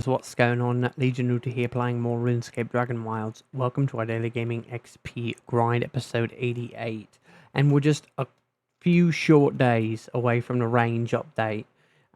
So what's going on? Legion Nuta here playing more RuneScape Dragonwilds. Welcome to our Daily Gaming XP grind episode 88. And we're just a few short days away from the range update.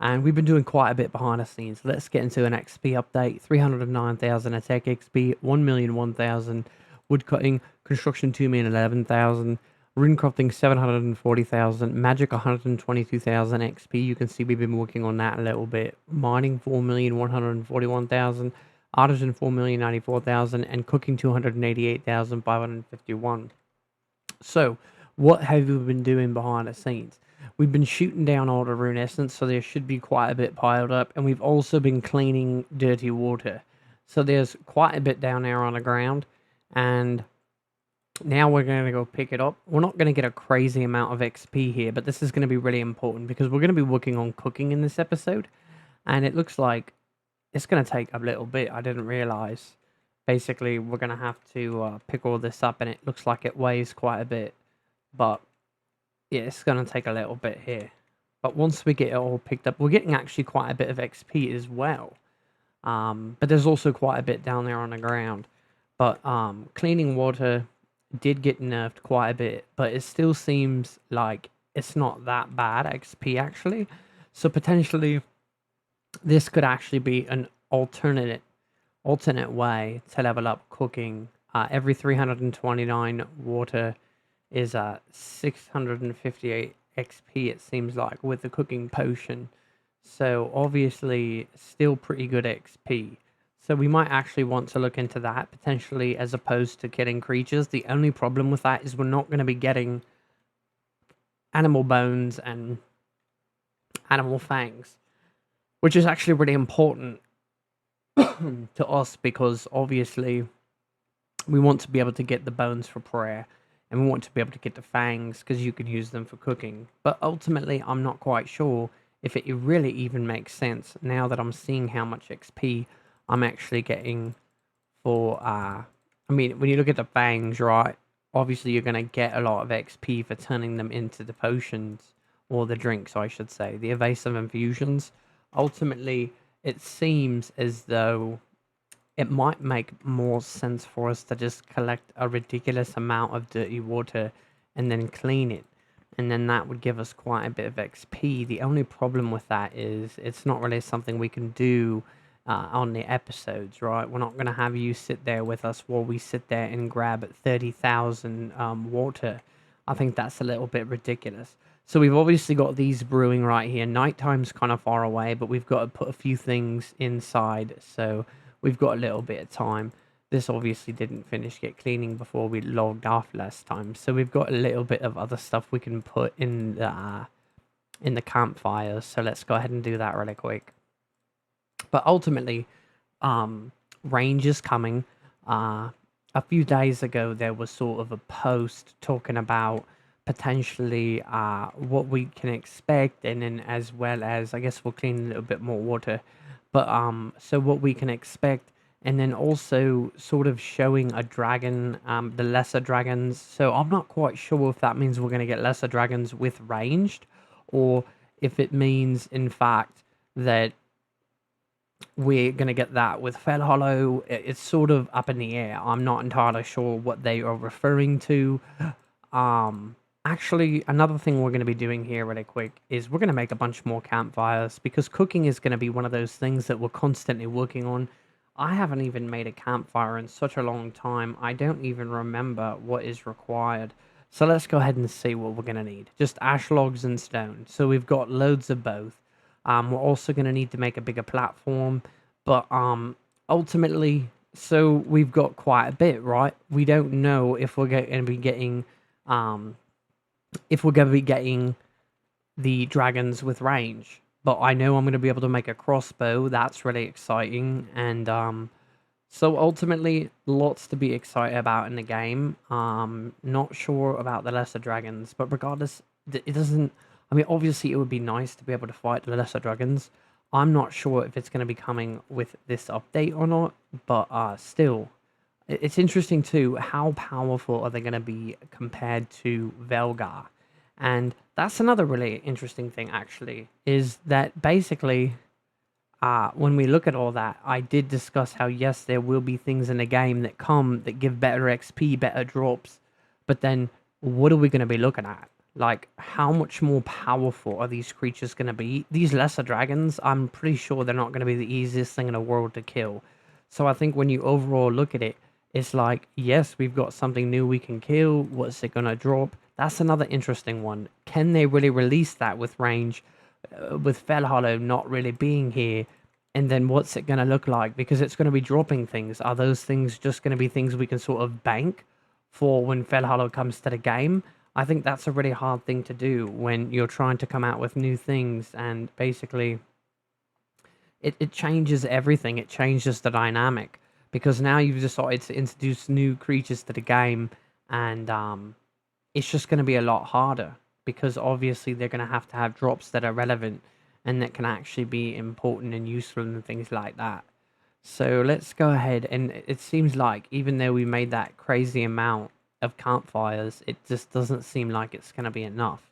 And we've been doing quite a bit behind the scenes. Let's get into an XP update. 309,000 attack XP, 1,001,000 woodcutting, construction 2,011,000. Rune crafting 740,000, magic 122,000 XP. You can see we've been working on that a little bit. Mining 4,141,000, artisan 4,094,000, and cooking 288,551. So, what have we been doing behind the scenes? We've been shooting down all the rune essence, so there should be quite a bit piled up, and we've also been cleaning dirty water. So there's quite a bit down there on the ground, and now we're going to go pick it up. We're not going to get a crazy amount of XP here, but this is going to be really important because we're going to be working on cooking in this episode. And it looks like it's going to take a little bit. I didn't realize. Basically, we're going to have to pick all this up, and it looks like it weighs quite a bit. But yeah, it's going to take a little bit here. But once we get it all picked up, we're getting actually quite a bit of XP as well. But there's also quite a bit down there on the ground. But cleaning water did get nerfed quite a bit, but it still seems like it's not that bad XP actually. So potentially this could actually be an alternate way to level up cooking. Every 329 water is 658 XP, it seems like, with the cooking potion. So obviously still pretty good XP. So we might actually want to look into that potentially as opposed to killing creatures. The only problem with that is we're not going to be getting animal bones and animal fangs, which is actually really important to us because obviously we want to be able to get the bones for prayer and we want to be able to get the fangs because you can use them for cooking. But ultimately, I'm not quite sure if it really even makes sense now that I'm seeing how much XP I'm actually getting for, I mean, when you look at the fangs, right, obviously you're going to get a lot of XP for turning them into the potions, or the drinks, I should say, the evasive infusions. Ultimately, it seems as though it might make more sense for us to just collect a ridiculous amount of dirty water and then clean it. And then that would give us quite a bit of XP. The only problem with that is it's not really something we can do on the episodes, right? We're not going to have you sit there with us while we sit there and grab 30,000 water. I think that's a little bit ridiculous. So we've obviously got these brewing right here. Nighttime's kind of far away, but we've got to put a few things inside. So we've got a little bit of time. This obviously didn't finish get cleaning before we logged off last time. So we've got a little bit of other stuff we can put in the campfires. So let's go ahead and do that really quick. But ultimately, range is coming. A few days ago, there was sort of a post talking about potentially what we can expect, and then as well as, I guess we'll clean a little bit more water. But so what we can expect, and then also sort of showing a dragon, the lesser dragons. So I'm not quite sure if that means we're going to get lesser dragons with ranged, or if it means, in fact, that we're going to get that with Fell Hollow. It's sort of up in the air. I'm not entirely sure what they are referring to. Actually, another thing we're going to be doing here really quick is we're going to make a bunch more campfires because cooking is going to be one of those things that we're constantly working on. I haven't even made a campfire in such a long time. I don't even remember what is required. So let's go ahead and see what we're going to need. Just ash logs and stone. So we've got loads of both. We're also going to need to make a bigger platform, but ultimately, so we've got quite a bit, right? We don't know if we're going to be getting, the dragons with range, but I know I'm going to be able to make a crossbow. That's really exciting, and so ultimately, lots to be excited about in the game. Not sure about the lesser dragons, but regardless, it doesn't. I mean, obviously, it would be nice to be able to fight the lesser dragons. I'm not sure if it's going to be coming with this update or not, but still, it's interesting too. How powerful are they going to be compared to Velgar? And that's another really interesting thing, actually, is that basically when we look at all that, I did discuss how yes, there will be things in the game that come that give better XP, better drops, but then what are we going to be looking at? Like, how much more powerful are these creatures going to be? These lesser dragons, I'm pretty sure they're not going to be the easiest thing in the world to kill. So I think when you overall look at it, it's like, yes, we've got something new we can kill. What's it going to drop? That's another interesting one. Can they really release that with range, with Fell Hollow not really being here? And then what's it going to look like? Because it's going to be dropping things. Are those things just going to be things we can sort of bank for when Fell Hollow comes to the game? I think that's a really hard thing to do when you're trying to come out with new things, and basically it changes everything. It changes the dynamic because now you've decided to introduce new creatures to the game, and it's just going to be a lot harder because obviously they're going to have drops that are relevant and that can actually be important and useful and things like that. So let's go ahead, and it seems like even though we made that crazy amount of campfires, it just doesn't seem like it's going to be enough.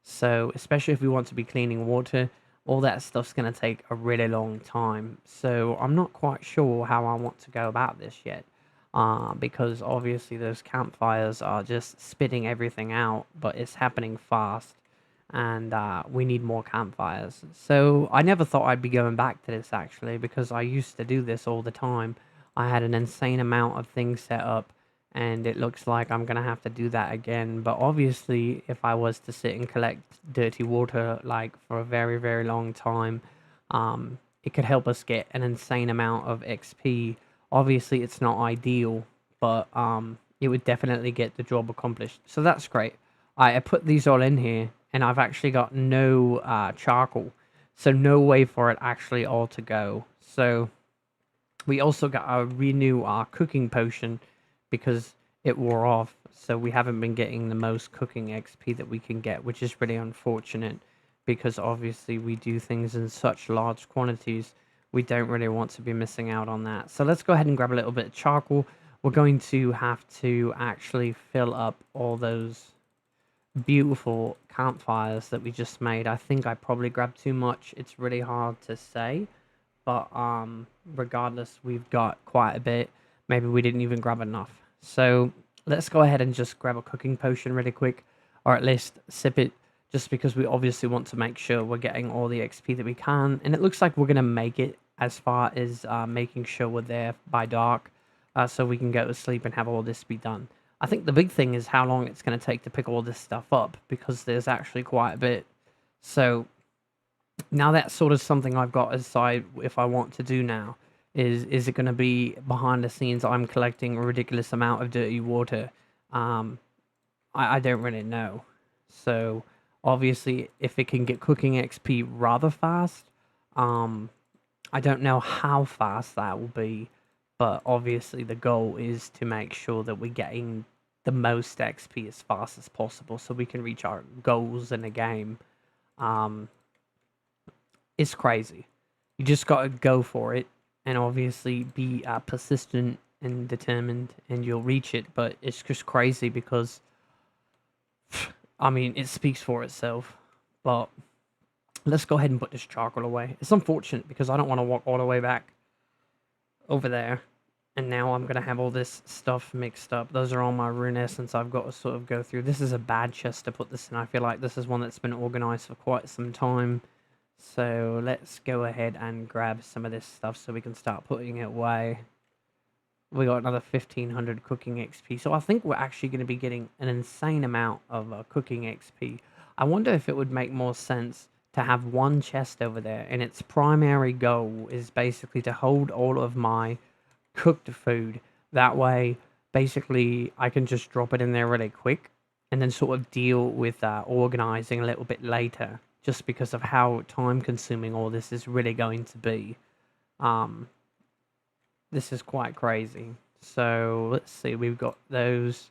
So especially if we want to be cleaning water, all that stuff's going to take a really long time. So I'm not quite sure how I want to go about this yet. Because obviously those campfires are just spitting everything out, but it's happening fast, and we need more campfires. So I never thought I'd be going back to this actually, because I used to do this all the time. I had an insane amount of things set up, and it looks like I'm gonna have to do that again. But obviously, if I was to sit and collect dirty water like for a very, very long time, it could help us get an insane amount of XP. Obviously, it's not ideal, but it would definitely get the job accomplished. So that's great. I put these all in here, and I've actually got no charcoal, so no way for it actually all to go. So we also got to renew our cooking potion because it wore off, so we haven't been getting the most cooking XP that we can get, which is really unfortunate because obviously we do things in such large quantities. We don't really want to be missing out on that. So let's go ahead and grab a little bit of charcoal. We're going to have to actually fill up all those beautiful campfires that we just made. I think I probably grabbed too much. It's really hard to say, but regardless, we've got quite a bit. Maybe we didn't even grab enough. So let's go ahead and just grab a cooking potion really quick, or at least sip it, just because we obviously want to make sure we're getting all the XP that we can. And it looks like we're going to make it as far as making sure we're there by dark, so we can go to sleep and have all this be done. I think the big thing is how long it's going to take to pick all this stuff up, because there's actually quite a bit. So now that's sort of something I've got aside if I want to do now. Is it going to be behind the scenes I'm collecting a ridiculous amount of dirty water? I don't really know. So obviously if it can get cooking XP rather fast, I don't know how fast that will be, but obviously the goal is to make sure that we're getting the most XP as fast as possible so we can reach our goals in the game. It's crazy. You just got to go for it and obviously be persistent and determined, and you'll reach it. But it's just crazy because, I mean, it speaks for itself. But let's go ahead and put this charcoal away. It's unfortunate because I don't want to walk all the way back over there. And now I'm going to have all this stuff mixed up. Those are all my rune essence I've got to sort of go through. This is a bad chest to put this in. I feel like this is one that's been organized for quite some time. So let's go ahead and grab some of this stuff so we can start putting it away. We got another 1500 cooking XP. So I think we're actually going to be getting an insane amount of cooking XP. I wonder if it would make more sense to have one chest over there, and its primary goal is basically to hold all of my cooked food. That way, basically, I can just drop it in there really quick and then sort of deal with organizing a little bit later, just because of how time consuming all this is really going to be. This is quite crazy. So let's see, we've got those.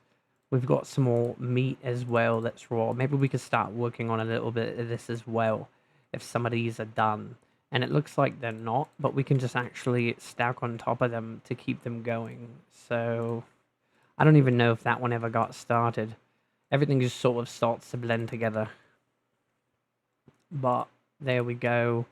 We've got some more meat as well that's raw. Maybe we could start working on a little bit of this as well if some of these are done. And it looks like they're not, but we can just actually stack on top of them to keep them going. So I don't even know if that one ever got started. Everything just sort of starts to blend together. But there we go.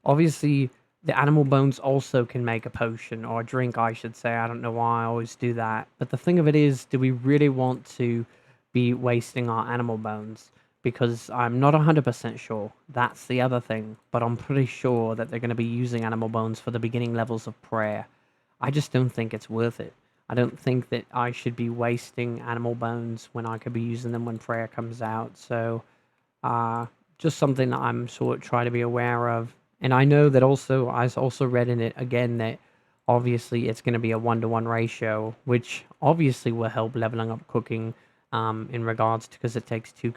Obviously, the animal bones also can make a potion or a drink, I should say. I don't know why I always do that. But the thing of it is, do we really want to be wasting our animal bones? Because I'm not 100% sure. That's the other thing. But I'm pretty sure that they're going to be using animal bones for the beginning levels of prayer. I just don't think it's worth it. I don't think that I should be wasting animal bones when I could be using them when prayer comes out. So, uh, just something that I'm sort of trying to be aware of. And I know that also, I also read in it again that obviously it's going to be a 1-to-1 ratio, which obviously will help leveling up cooking in regards to because it takes two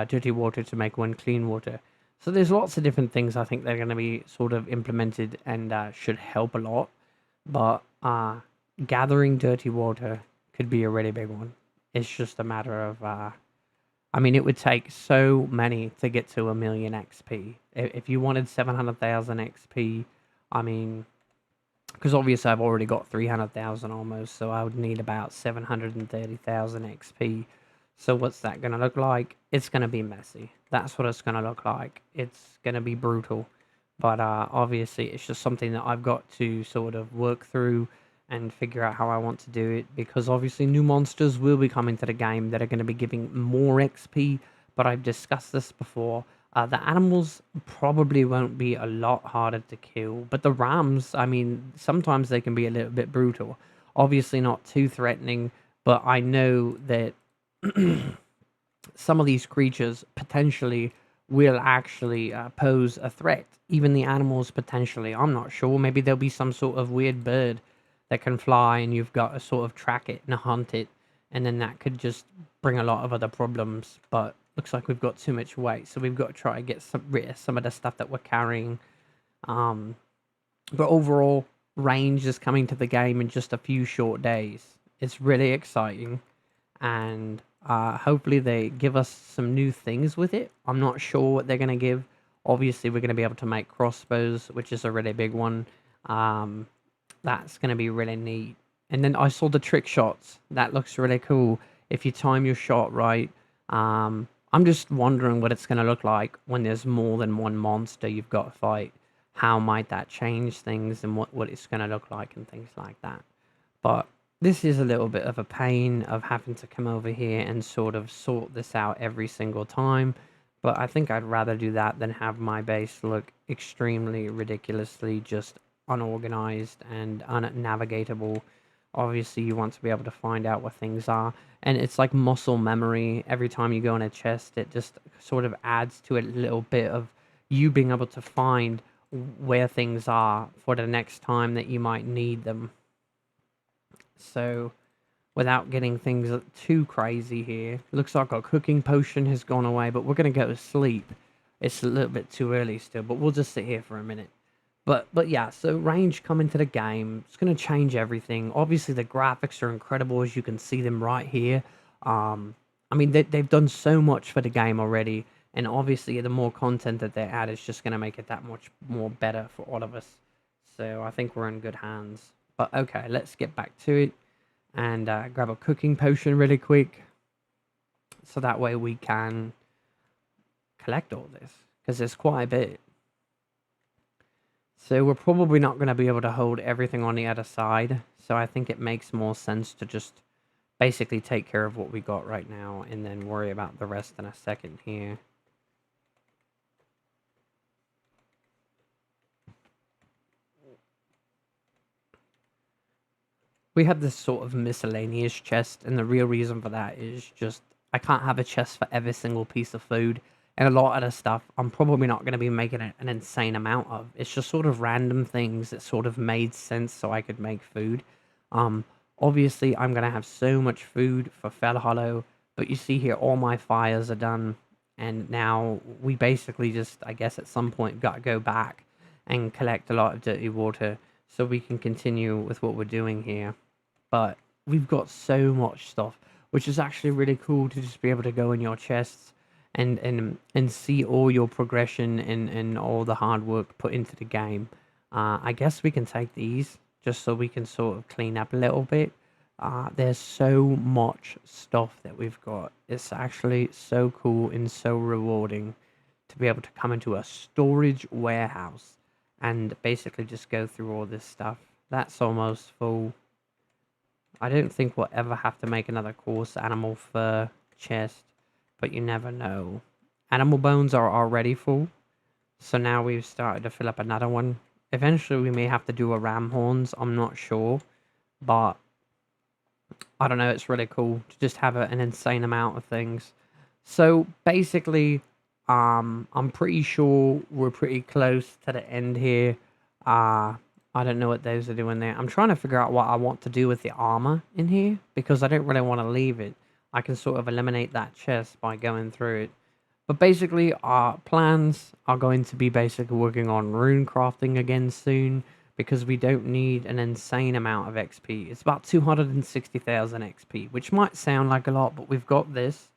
dirty water to make one clean water. So there's lots of different things I think they're going to be sort of implemented and should help a lot. But gathering dirty water could be a really big one. It's just a matter of I mean, it would take so many to get to a million XP. If you wanted 700,000 XP, I mean, because obviously I've already got 300,000 almost, so I would need about 730,000 XP. So what's that going to look like? It's going to be messy. That's what it's going to look like. It's going to be brutal. But obviously it's just something that I've got to sort of work through and figure out how I want to do it, because obviously new monsters will be coming to the game that are going to be giving more XP, but I've discussed this before. The animals probably won't be a lot harder to kill, but the rams, I mean, sometimes they can be a little bit brutal. Obviously not too threatening, but I know that some of these creatures potentially will actually pose a threat. Even the animals potentially. I'm not sure. Maybe there'll be some sort of weird bird that can fly and you've got to sort of track it and hunt it. And then that could just bring a lot of other problems. But looks like we've got too much weight. So we've got to try to get rid of some of the stuff that we're carrying. Um, but overall, range is coming to the game in just a few short days. It's really exciting. And hopefully they give us some new things with it. I'm not sure what they're going to give. Obviously, we're going to be able to make crossbows, which is a really big one. That's going to be really neat. And then I saw the trick shots. That looks really cool. If you time your shot right. I'm just wondering what it's going to look like when there's more than one monster you've got to fight. How might that change things and what it's going to look like and things like that. But this is a little bit of a pain of having to come over here and sort of sort this out every single time. But I think I'd rather do that than have my base look extremely ridiculously just unorganized and unnavigatable. Obviously, you want to be able to find out where things are. And it's like muscle memory. Every time you go in a chest, it just sort of adds to a little bit of you being able to find where things are for the next time that you might need them. So, without getting things too crazy here, looks like our cooking potion has gone away, but we're going to go to sleep. It's a little bit too early still, but we'll just sit here for a minute. But yeah, so range coming to the game, it's going to change everything. Obviously, the graphics are incredible, as you can see them right here. I mean, they've done so much for the game already, and obviously, the more content that they add is just going to make it that much more better for all of us. So I think we're in good hands. But okay, let's get back to it and grab a cooking potion really quick. So that way we can collect all this, because there's quite a bit. So we're probably not going to be able to hold everything on the other side. So I think it makes more sense to just basically take care of what we got right now and then worry about the rest in a second here. We have this sort of miscellaneous chest, and the real reason for that is just I can't have a chest for every single piece of food. And a lot of the stuff I'm probably not going to be making an insane amount of. It's just sort of random things that sort of made sense so I could make food. Um, Obviously, I'm going to have so much food for Fell Hollow, but you see here, all my fires are done. And now we basically just, I guess at some point, got to go back and collect a lot of dirty water so we can continue with what we're doing here. But we've got so much stuff, which is actually really cool to just be able to go in your chests and see all your progression and all the hard work put into the game. I guess we can take these just so we can sort of clean up a little bit. There's so much stuff that we've got. It's actually so cool and so rewarding to be able to come into a storage warehouse and basically just go through all this stuff. That's almost full. I don't think we'll ever have to make another course animal fur chest, but you never know. Animal bones are already full, so now we've started to fill up another one. Eventually we may have to do a ram horns, I'm not sure, but I don't know, it's really cool to just have an insane amount of things. So basically, I'm pretty sure we're pretty close to the end here. I don't know what those are doing there. I'm trying to figure out what I want to do with the armor in here, because I don't really want to leave it. I can sort of eliminate that chest by going through it. But basically, our plans are going to be basically working on rune crafting again soon, because we don't need an insane amount of XP. It's about 260,000 XP, which might sound like a lot, but we've got this.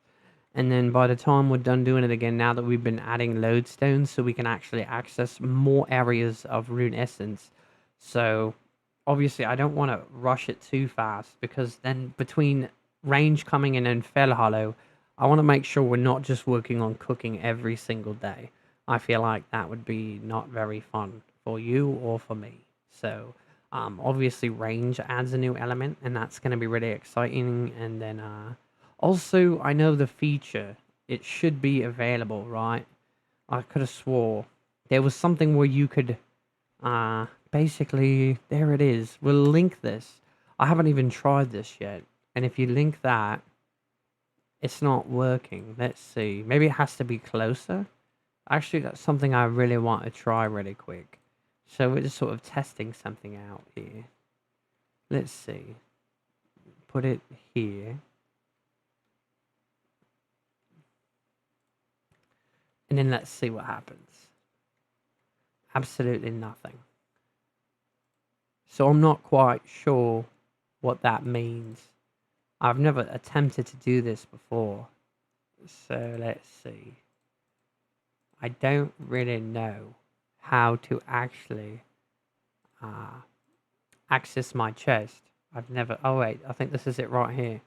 And then by the time we're done doing it again, now that we've been adding lodestones, so we can actually access more areas of rune essence. So obviously I don't want to rush it too fast, because then between range coming in and Fell Hollow, I want to make sure we're not just working on cooking every single day. I feel like that would be not very fun for you or for me. So obviously range adds a new element, and that's going to be really exciting. And then also, I know the feature, it should be available, right? I could have swore there was something where you could basically, there it is. We'll link this. I haven't even tried this yet, and if you link that, it's not working. Let's see, maybe it has to be closer. Actually, that's something I really want to try really quick. So we're just sort of testing something out here. Let's see, put it here, and then let's see what happens. Absolutely nothing. So I'm not quite sure what that means. I've never attempted to do this before. So let's see. I don't really know how to actually access my chest. I've never... Oh wait, I think this is it right here.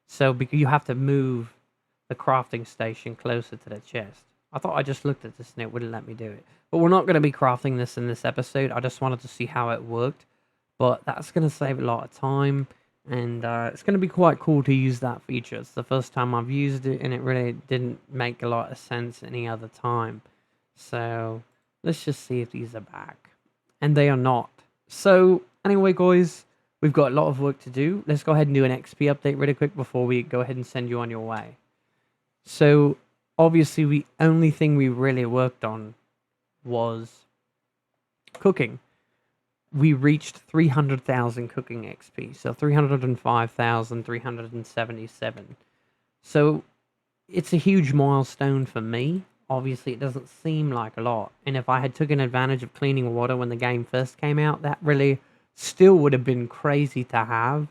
So you have to move the crafting station closer to the chest. I thought I just looked at this and it wouldn't let me do it. But we're not going to be crafting this in this episode. I just wanted to see how it worked. But that's going to save a lot of time. And it's going to be quite cool to use that feature. It's the first time I've used it, and it really didn't make a lot of sense any other time. So let's just see if these are back. And they are not. So anyway, guys, we've got a lot of work to do. Let's go ahead and do an XP update really quick before we go ahead and send you on your way. So obviously, the only thing we really worked on was cooking. We reached 300,000 cooking XP, so 305,377. So it's a huge milestone for me. Obviously, it doesn't seem like a lot. And if I had taken advantage of cleaning water when the game first came out, that really still would have been crazy to have.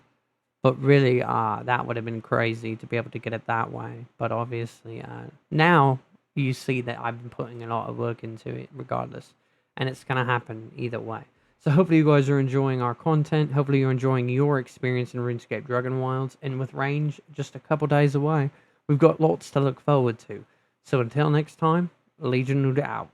But really, that would have been crazy to be able to get it that way. But obviously, now you see that I've been putting a lot of work into it regardless. And it's going to happen either way. So hopefully you guys are enjoying our content. Hopefully you're enjoying your experience in RuneScape Dragonwilds. And with range just a couple days away, we've got lots to look forward to. So until next time, Legion Nuda out.